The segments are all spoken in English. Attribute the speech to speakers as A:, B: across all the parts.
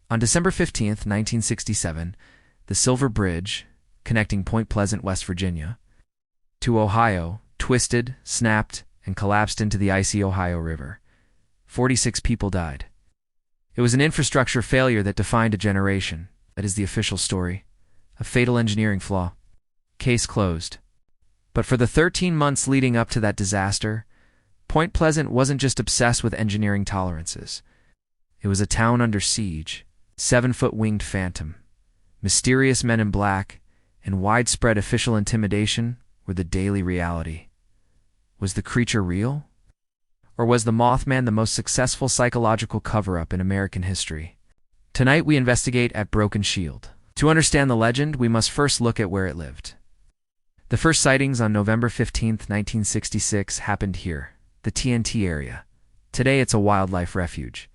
A: On December 15th, 1967, the Silver Bridge, connecting Point Pleasant, West Virginia, to Ohio, twisted, snapped, and collapsed into the icy Ohio River. 46 people died. It was an infrastructure failure that defined a generation. That is the official story. A fatal engineering flaw. Case closed. But for the 13 months leading up to that disaster, Point Pleasant wasn't just obsessed with engineering tolerances. It was a town under siege, 7-foot winged phantom, mysterious men in black, and widespread official intimidation were the daily reality. Was the creature real? Or was the Mothman the most successful psychological cover-up in American history? Tonight we investigate at Broken Shield. To understand the legend, we must first look at where it lived. The first sightings on November 15, 1966 happened here, the TNT Area. Today it's a wildlife refuge.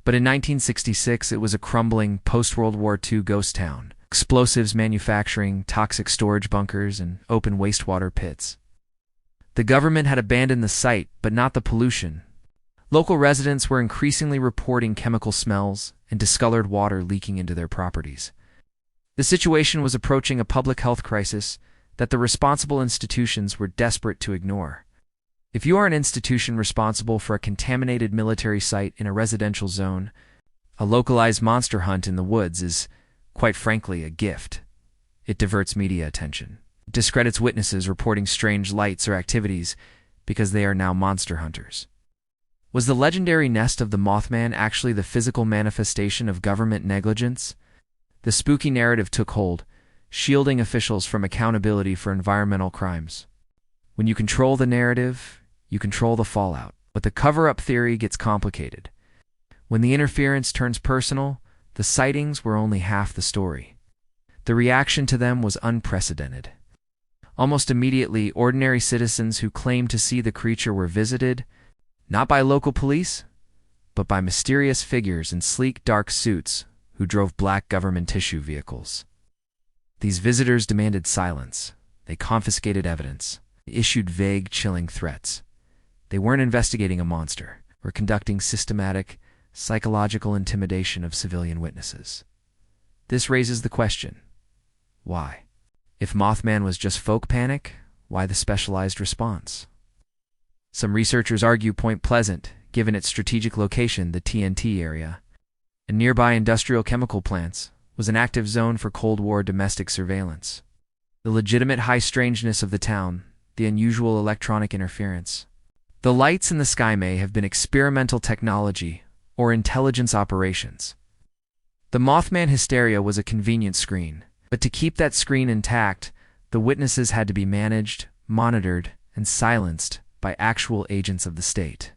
A: But in 1966 it was a crumbling post-World War II ghost town. Explosives manufacturing, toxic storage bunkers, and open wastewater pits. The government had abandoned the site, but not the pollution. Local residents were increasingly reporting chemical smells and discolored water leaking into their properties. The situation was approaching a public health crisis that the responsible institutions were desperate to ignore. If you are an institution responsible for a contaminated military site in a residential zone, a localized monster hunt in the woods is, quite frankly, a gift. It diverts media attention. It discredits witnesses reporting strange lights or activities because they are now monster hunters. Was the legendary nest of the Mothman actually the physical manifestation of government negligence? The spooky narrative took hold, shielding officials from accountability for environmental crimes. When you control the narrative, you control the fallout. But the cover-up theory gets complicated. When the interference turns personal, the sightings were only half the story. The reaction to them was unprecedented. Almost immediately, ordinary citizens who claimed to see the creature were visited, not by local police, but by mysterious figures in sleek, dark suits who drove black government tissue vehicles. These visitors demanded silence. They confiscated evidence. They issued vague, chilling threats. They weren't investigating a monster or conducting systematic, psychological intimidation of civilian witnesses. This raises the question, why? If Mothman was just folk panic, why the specialized response? Some researchers argue Point Pleasant, given its strategic location, the TNT Area, and nearby industrial chemical plants, was an active zone for Cold War domestic surveillance. The legitimate high strangeness of the town, the unusual electronic interference. The lights in the sky may have been experimental technology or intelligence operations. The Mothman hysteria was a convenient screen, but to keep that screen intact, the witnesses had to be managed, monitored, and silenced by actual agents of the state.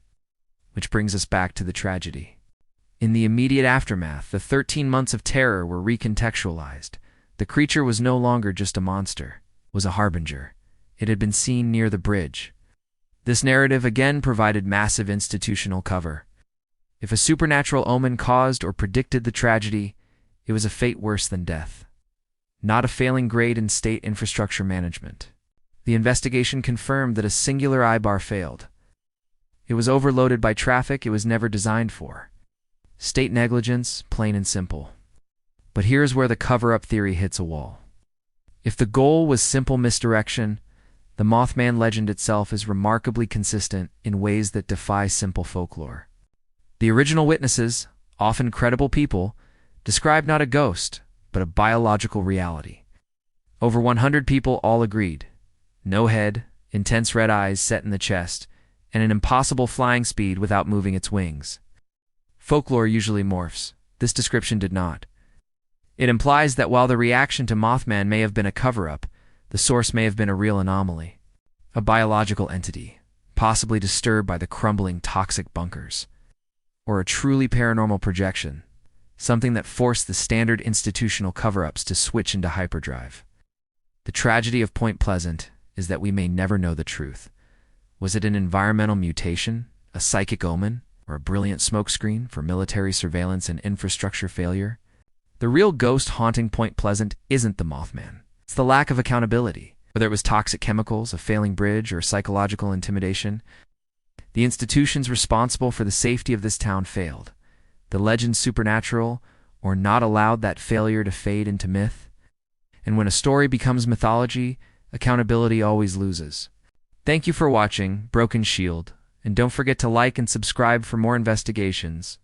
A: Which brings us back to the tragedy. In the immediate aftermath, the 13 months of terror were recontextualized. The creature was no longer just a monster, it was a harbinger. It had been seen near the bridge. This narrative again provided massive institutional cover. If a supernatural omen caused or predicted the tragedy, it was a fate worse than death. Not a failing grade in state infrastructure management. The investigation confirmed that a singular I-bar failed. It was overloaded by traffic it was never designed for. State negligence, plain and simple. But here's where the cover-up theory hits a wall. If the goal was simple misdirection, the Mothman legend itself is remarkably consistent in ways that defy simple folklore. The original witnesses, often credible people, described not a ghost, but a biological reality. Over 100 people all agreed. No head, intense red eyes set in the chest, and an impossible flying speed without moving its wings. Folklore usually morphs. This description did not. It implies that while the reaction to Mothman may have been a cover-up, the source may have been a real anomaly. A biological entity, possibly disturbed by the crumbling toxic bunkers. Or a truly paranormal projection, something that forced the standard institutional cover-ups to switch into hyperdrive. The tragedy of Point Pleasant is that we may never know the truth. Was it an environmental mutation, a psychic omen, or a brilliant smokescreen for military surveillance and infrastructure failure? The real ghost haunting Point Pleasant isn't the Mothman. It's the lack of accountability. Whether it was toxic chemicals, a failing bridge, or psychological intimidation, the institutions responsible for the safety of this town failed. The legend's supernatural, or not allowed that failure to fade into myth. And when a story becomes mythology, accountability always loses. Thank you for watching Broken Shield, and don't forget to like and subscribe for more investigations.